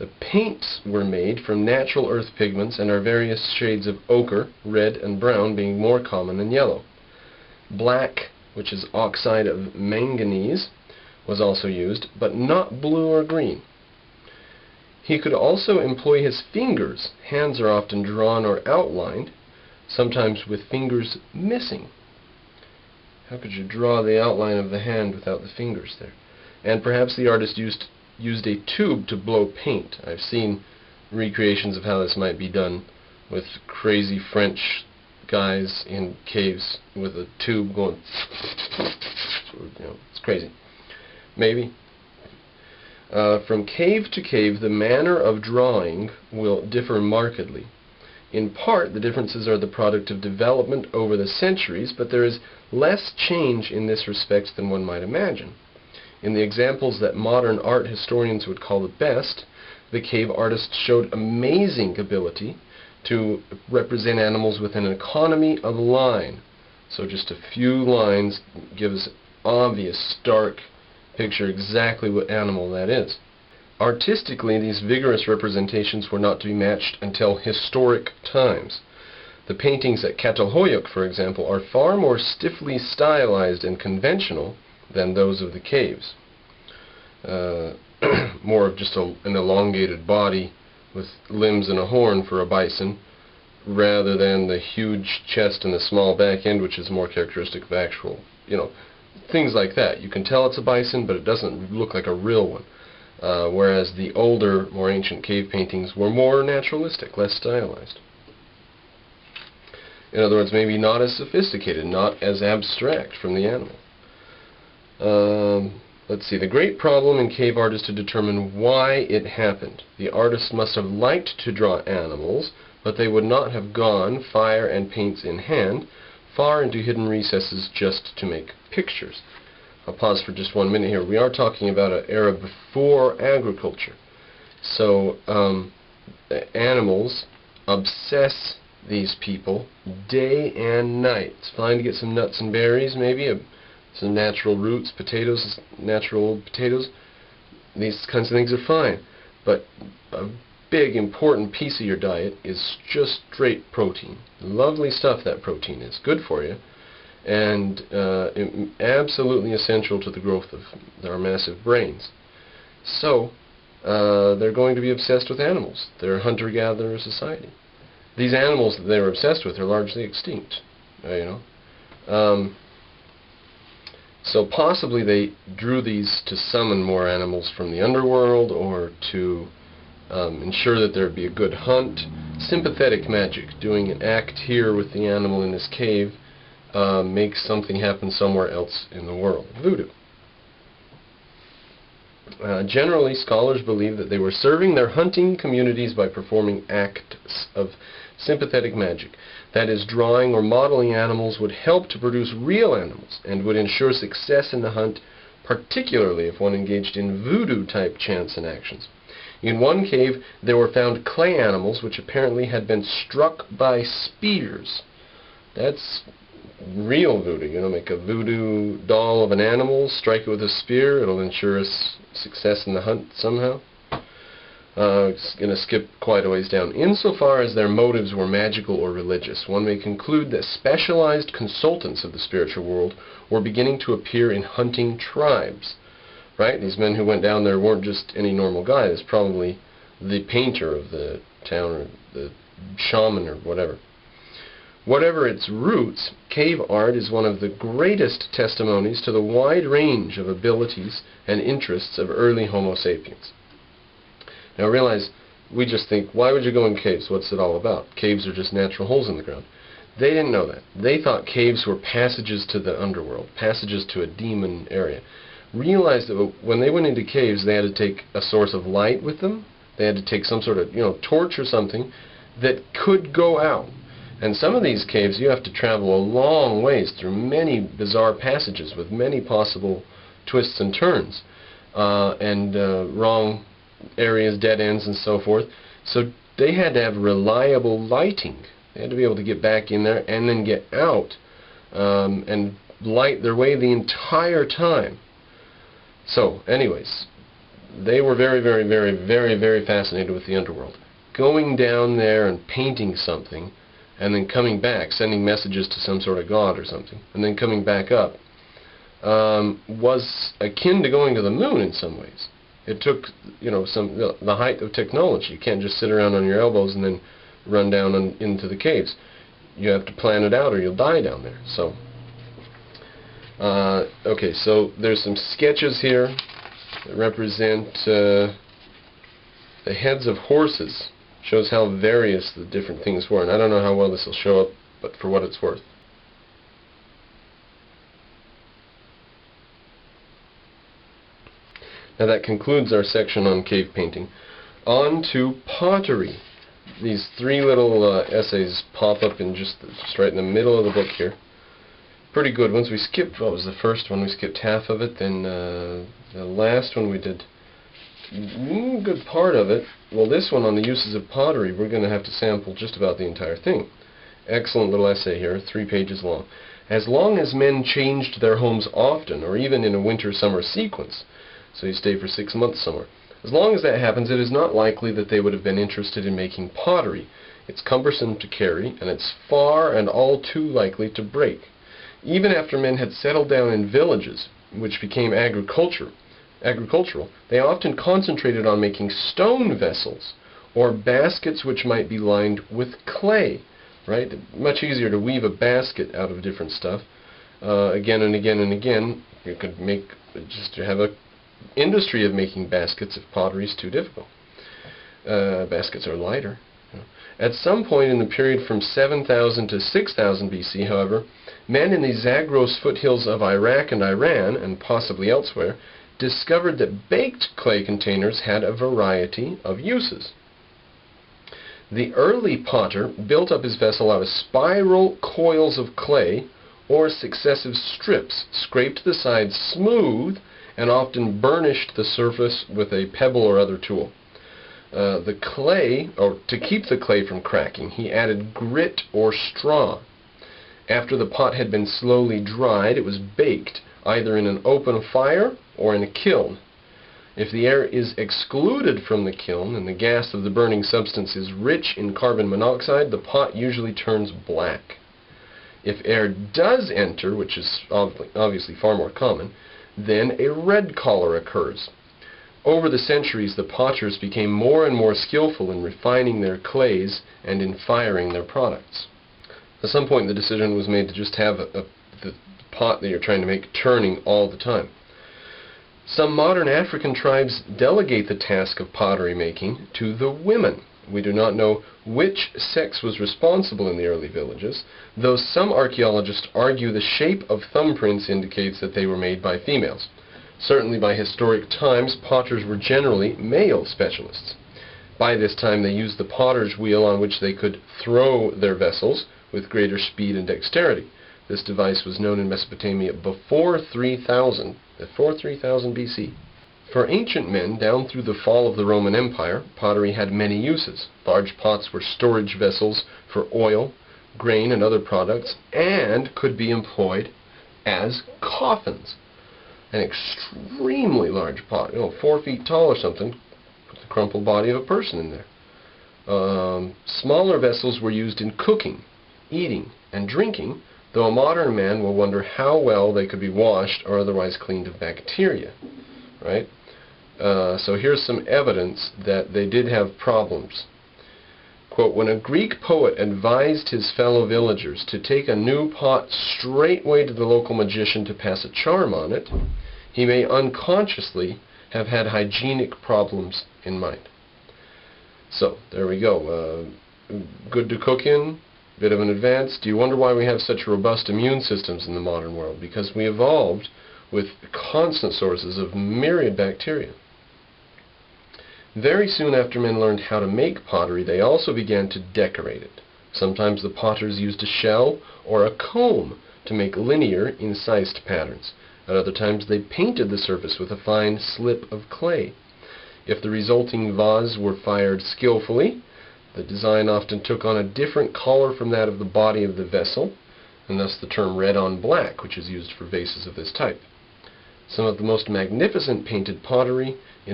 The paints were made from natural earth pigments and are various shades of ochre, red, and brown, being more common than yellow. Black, which is oxide of manganese, was also used, but not blue or green. He could also employ his fingers. Hands are often drawn or outlined, sometimes with fingers missing. How could you draw the outline of the hand without the fingers there? And perhaps the artist used a tube to blow paint. I've seen recreations of how this might be done with crazy French guys in caves with a tube going, it's crazy. Maybe. From cave to cave, the manner of drawing will differ markedly. In part, the differences are the product of development over the centuries, but there is less change in this respect than one might imagine. In the examples that modern art historians would call the best, the cave artists showed amazing ability to represent animals with an economy of line. So just a few lines gives obvious, stark picture exactly what animal that is. Artistically, these vigorous representations were not to be matched until historic times. The paintings at Catalhoyuk, for example, are far more stiffly stylized and conventional than those of the caves. More of just an elongated body with limbs and a horn for a bison, rather than the huge chest and the small back end, which is more characteristic of actual, things like that. You can tell it's a bison, but it doesn't look like a real one. Whereas the older, more ancient cave paintings were more naturalistic, less stylized. In other words, maybe not as sophisticated, not as abstract from the animal. Let's see. The great problem in cave art is to determine why it happened. The artist must have liked to draw animals, but they would not have gone, fire and paints in hand, far into hidden recesses just to make pictures. I'll pause for just 1 minute here. We are talking about an era before agriculture. So the animals obsess these people day and night. It's fine to get some nuts and berries, maybe, some natural roots, potatoes, natural potatoes. These kinds of things are fine. But a big, important piece of your diet is just straight protein. Lovely stuff, that protein is. Good for you. And absolutely essential to the growth of our massive brains. So, they're going to be obsessed with animals. They're a hunter-gatherer society. These animals that they were obsessed with are largely extinct, So possibly they drew these to summon more animals from the underworld, or to ensure that there would be a good hunt. Sympathetic magic, doing an act here with the animal in this cave, makes something happen somewhere else in the world. Voodoo. Generally, scholars believe that they were serving their hunting communities by performing acts of sympathetic magic. That is, drawing or modeling animals would help to produce real animals and would ensure success in the hunt, particularly if one engaged in voodoo-type chants and actions. In one cave, there were found clay animals which apparently had been struck by spears. That's real voodoo. Make a voodoo doll of an animal, strike it with a spear, it'll ensure us success in the hunt somehow. It's going to skip quite a ways down. Insofar as their motives were magical or religious, one may conclude that specialized consultants of the spiritual world were beginning to appear in hunting tribes. Right? These men who went down there weren't just any normal guy. It's probably the painter of the town, or the shaman, or whatever. Whatever its roots, cave art is one of the greatest testimonies to the wide range of abilities and interests of early Homo sapiens. Now realize, we just think, why would you go in caves? What's it all about? Caves are just natural holes in the ground. They didn't know that. They thought caves were passages to the underworld, passages to a demon area. Realized that when they went into caves, they had to take a source of light with them. They had to take some sort of, torch or something that could go out. And some of these caves, you have to travel a long ways through many bizarre passages with many possible twists and turns, and wrong areas, dead ends, and so forth. So they had to have reliable lighting. They had to be able to get back in there and then get out and light their way the entire time. So, anyways, they were very, very, very, very, very fascinated with the underworld. Going down there and painting something, and then coming back, sending messages to some sort of god or something, and then coming back up, was akin to going to the moon in some ways. It took, the height of technology. You can't just sit around on your elbows and then run down into the caves. You have to plan it out or you'll die down there. So, okay, so there's some sketches here that represent the heads of horses. Shows how various the different things were. And I don't know how well this will show up, but for what it's worth. Now that concludes our section on cave painting. On to pottery. These three little essays pop up in just right in the middle of the book here. Pretty good ones. We skipped, what was the first one? We skipped half of it. Then the last one we did a good part of it. Well, this one on the uses of pottery, we're going to have to sample just about the entire thing. Excellent little essay here, 3 pages long. As long as men changed their homes often, or even in a winter-summer sequence, so you stay for 6 months somewhere. As long as that happens, it is not likely that they would have been interested in making pottery. It's cumbersome to carry, and it's far and all too likely to break. Even after men had settled down in villages, which became agricultural, they often concentrated on making stone vessels, or baskets which might be lined with clay. Right? Much easier to weave a basket out of different stuff. Again and again and again, you could have a industry of making baskets if pottery is too difficult. Baskets are lighter. At some point in the period from 7000 to 6000 BC, however, men in the Zagros foothills of Iraq and Iran, and possibly elsewhere, discovered that baked clay containers had a variety of uses. The early potter built up his vessel out of spiral coils of clay or successive strips, scraped the sides smooth, and often burnished the surface with a pebble or other tool. The clay, or to keep the clay from cracking, he added grit or straw. After the pot had been slowly dried, it was baked, either in an open fire or in a kiln. If the air is excluded from the kiln and the gas of the burning substance is rich in carbon monoxide, the pot usually turns black. If air does enter, which is obviously far more common, then a red color occurs. Over the centuries, the potters became more and more skillful in refining their clays and in firing their products. At some point, the decision was made to just have the pot that you're trying to make turning all the time. Some modern African tribes delegate the task of pottery making to the women. We do not know which sex was responsible in the early villages, though some archaeologists argue the shape of thumbprints indicates that they were made by females. Certainly by historic times, potters were generally male specialists. By this time they used the potter's wheel on which they could throw their vessels with greater speed and dexterity. This device was known in Mesopotamia before 3000 BC. For ancient men, down through the fall of the Roman Empire, pottery had many uses. Large pots were storage vessels for oil, grain, and other products, and could be employed as coffins. An extremely large pot, 4 feet tall or something, with the crumpled body of a person in there. Smaller vessels were used in cooking, eating, and drinking, though a modern man will wonder how well they could be washed or otherwise cleaned of bacteria. Right? So here's some evidence that they did have problems. Quote, when a Greek poet advised his fellow villagers to take a new pot straightway to the local magician to pass a charm on it, he may unconsciously have had hygienic problems in mind. So, there we go. Good to cook in, bit of an advance. Do you wonder why we have such robust immune systems in the modern world? Because we evolved with constant sources of myriad bacteria. Very soon after men learned how to make pottery, they also began to decorate it. Sometimes the potters used a shell or a comb to make linear, incised patterns. At other times they painted the surface with a fine slip of clay. If the resulting vase were fired skillfully, the design often took on a different color from that of the body of the vessel, and thus the term red on black, which is used for vases of this type. Some of the most magnificent painted pottery in